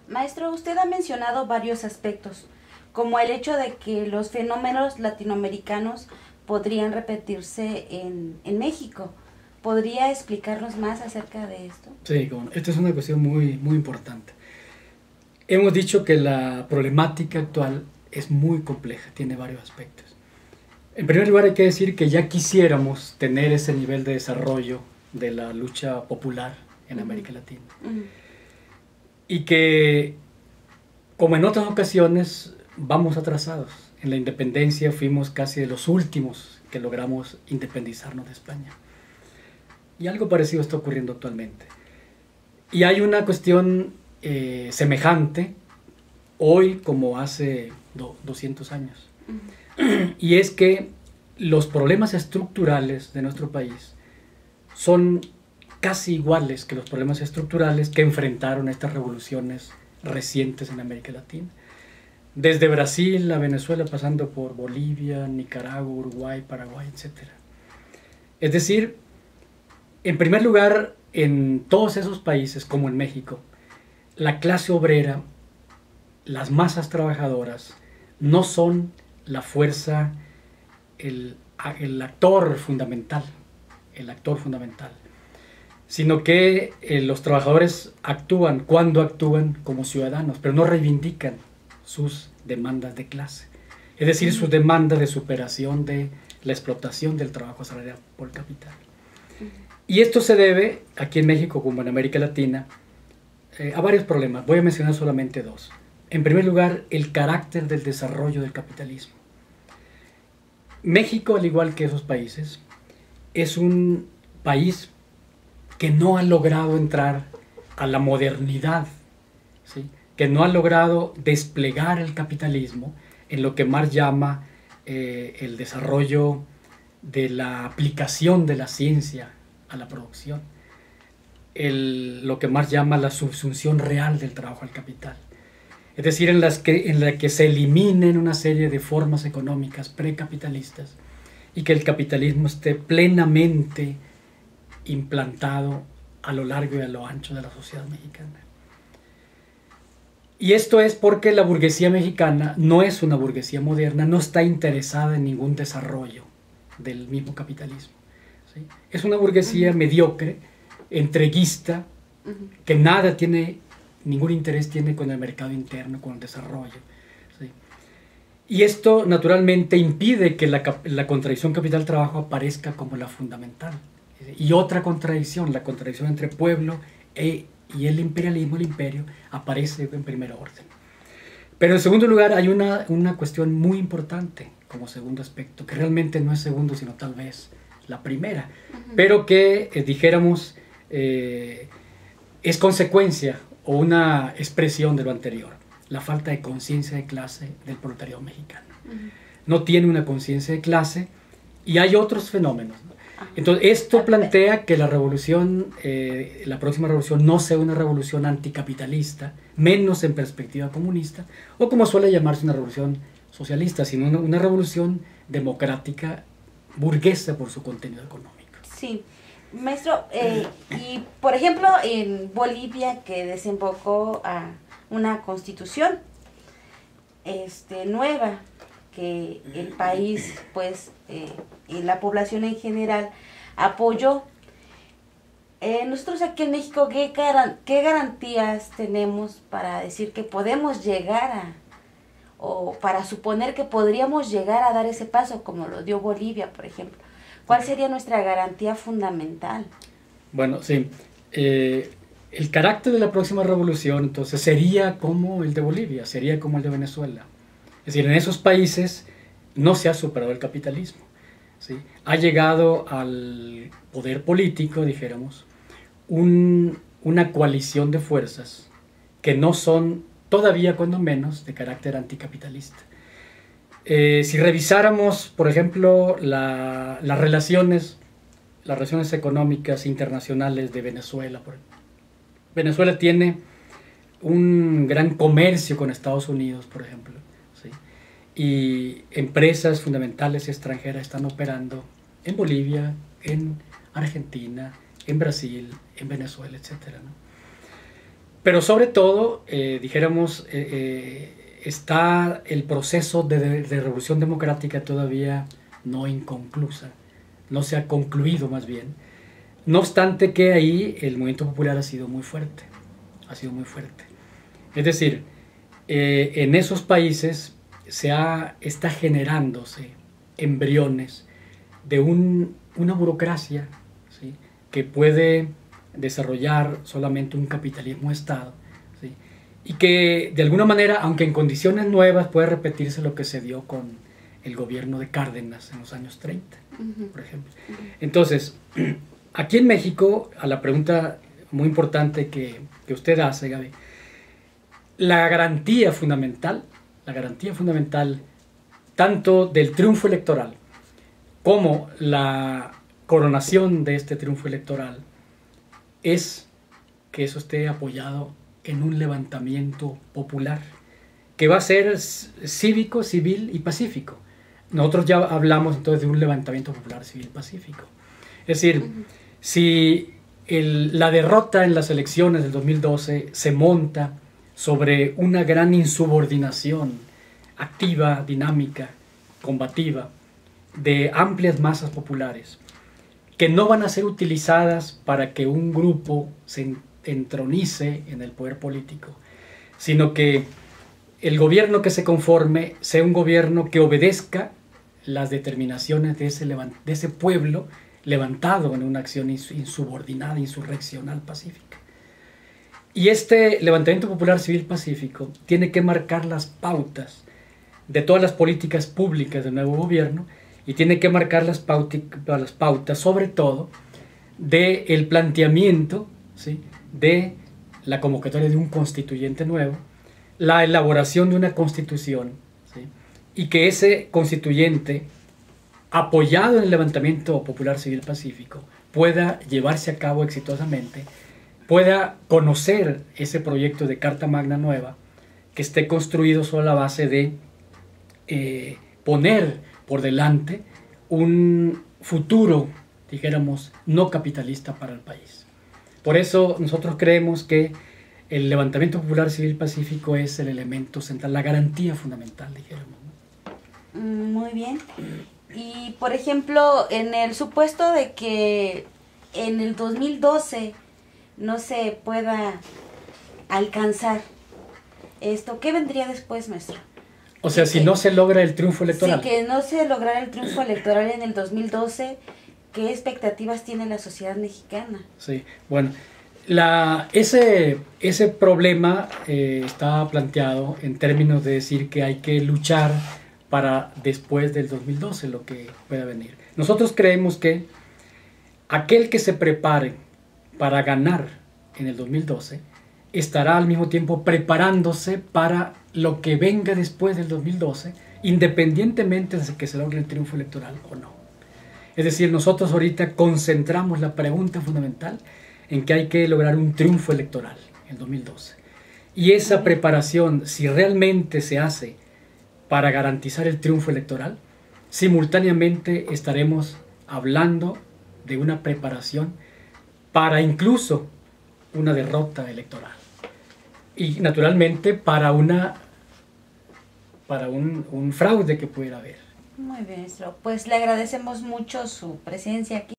Maestro, usted ha mencionado varios aspectos, como el hecho de que los fenómenos latinoamericanos podrían repetirse en México. ¿Podría explicarnos más acerca de esto? Sí, esta es una cuestión muy importante. Hemos dicho que la problemática actual es muy compleja, tiene varios aspectos. En primer lugar, hay que decir que ya quisiéramos tener ese nivel de desarrollo de la lucha popular en América Latina. Y que, como en otras ocasiones, vamos atrasados. En la independencia fuimos casi de los últimos que logramos independizarnos de España. Y algo parecido está ocurriendo actualmente. Y hay una cuestión semejante hoy como hace 200 años. Y es que los problemas estructurales de nuestro país son casi iguales que los problemas estructurales que enfrentaron estas revoluciones recientes en América Latina. Desde Brasil a Venezuela, pasando por Bolivia, Nicaragua, Uruguay, Paraguay, etc. Es decir, en primer lugar, en todos esos países, como en México, la clase obrera, las masas trabajadoras, no son la fuerza, el actor fundamental, sino que los trabajadores actúan cuando actúan como ciudadanos, pero no reivindican sus demandas de clase, es decir, su demanda de superación de la explotación del trabajo asalariado por el capital. Y esto se debe, aquí en México como en América Latina, a varios problemas. Voy a mencionar solamente dos. En primer lugar, el carácter del desarrollo del capitalismo. México, al igual que esos países, es un país que no ha logrado entrar a la modernidad, ¿sí? Que no ha logrado desplegar el capitalismo en lo que Marx llama el desarrollo de la aplicación de la ciencia a la producción, lo que Marx llama la subsunción real del trabajo al capital. Es decir, en la que se eliminen una serie de formas económicas precapitalistas y que el capitalismo esté plenamente implantado a lo largo y a lo ancho de la sociedad mexicana. Y esto es porque la burguesía mexicana no es una burguesía moderna, no está interesada en ningún desarrollo del mismo capitalismo, ¿sí? Es una burguesía mediocre, entreguista, que ningún interés tiene con el mercado interno, con el desarrollo, ¿sí? Y esto naturalmente impide que la contradicción capital-trabajo aparezca como la fundamental. Y otra contradicción, la contradicción entre pueblo y el imperialismo, el imperio, aparece en primer orden. Pero en segundo lugar hay una cuestión muy importante como segundo aspecto, que realmente no es segundo, sino tal vez la primera, pero que, dijéramos, es consecuencia o una expresión de lo anterior, la falta de conciencia de clase del proletariado mexicano. No tiene una conciencia de clase y hay otros fenómenos, ¿no? Entonces esto plantea que la revolución, la próxima revolución no sea una revolución anticapitalista, menos en perspectiva comunista, o como suele llamarse una revolución socialista, sino una revolución democrática, burguesa por su contenido económico. Sí, maestro, y por ejemplo en Bolivia, que desembocó a una constitución nueva, que el país, pues, y la población en general apoyó. Nosotros aquí en México, ¿qué garantías tenemos para decir que podemos llegar o para suponer que podríamos llegar a dar ese paso, como lo dio Bolivia, por ejemplo? ¿Cuál sería nuestra garantía fundamental? Bueno, sí. El carácter de la próxima revolución, entonces, sería como el de Bolivia, sería como el de Venezuela. Es decir, en esos países no se ha superado el capitalismo, ¿sí? Ha llegado al poder político, dijéramos, una coalición de fuerzas que no son todavía, cuando menos, de carácter anticapitalista. Si revisáramos, por ejemplo, las relaciones económicas internacionales de Venezuela, Venezuela tiene un gran comercio con Estados Unidos, por ejemplo, ¿sí? Y empresas fundamentales extranjeras están operando en Bolivia, en Argentina, en Brasil, en Venezuela, etc., ¿no? Pero sobre todo, dijéramos, está el proceso de revolución democrática todavía no inconclusa, no se ha concluido más bien. No obstante que ahí el movimiento popular ha sido muy fuerte, ha sido muy fuerte. Es decir, en esos países está generándose embriones de una burocracia, ¿sí?, que puede desarrollar solamente un capitalismo de Estado, ¿sí?, y que de alguna manera, aunque en condiciones nuevas, puede repetirse lo que se dio con el gobierno de Cárdenas en los años 30, por ejemplo. Entonces, aquí en México, a la pregunta muy importante que usted hace, Gaby, la garantía fundamental tanto del triunfo electoral como la coronación de este triunfo electoral es que eso esté apoyado en un levantamiento popular que va a ser cívico, civil y pacífico. Nosotros ya hablamos entonces de un levantamiento popular civil pacífico. Es decir, si la derrota en las elecciones del 2012 se monta sobre una gran insubordinación activa, dinámica, combativa, de amplias masas populares, que no van a ser utilizadas para que un grupo se entronice en el poder político, sino que el gobierno que se conforme sea un gobierno que obedezca las determinaciones de ese pueblo levantado en una acción insubordinada, insurreccional, pacífica. Y este levantamiento popular civil pacífico tiene que marcar las pautas de todas las políticas públicas del nuevo gobierno y tiene que marcar las pautas sobre todo del planteamiento, ¿sí?, de la convocatoria de un constituyente nuevo, la elaboración de una constitución, ¿sí?, y que ese constituyente, apoyado en el levantamiento popular civil pacífico, pueda llevarse a cabo exitosamente, pueda conocer ese proyecto de Carta Magna Nueva que esté construido sobre la base de poner por delante un futuro, dijéramos, no capitalista para el país. Por eso nosotros creemos que el levantamiento popular civil pacífico es el elemento central, la garantía fundamental, dijéramos, ¿no? Muy bien. Y, por ejemplo, en el supuesto de que en el 2012 no se pueda alcanzar esto, ¿qué vendría después, maestro? O sea, si no se logra el triunfo electoral. Sí, que no se lograra el triunfo electoral en el 2012, ¿qué expectativas tiene la sociedad mexicana? Sí, bueno, ese problema está planteado en términos de decir que hay que luchar para después del 2012, lo que pueda venir. Nosotros creemos que aquel que se prepare para ganar en el 2012 estará al mismo tiempo preparándose para lo que venga después del 2012, independientemente de que se logre el triunfo electoral o no. Es decir, nosotros ahorita concentramos la pregunta fundamental en que hay que lograr un triunfo electoral en el 2012. Y esa preparación, si realmente se hace para garantizar el triunfo electoral, simultáneamente estaremos hablando de una preparación para incluso una derrota electoral. Y naturalmente para un fraude que pudiera haber. Muy bien, maestro. Pues le agradecemos mucho su presencia aquí.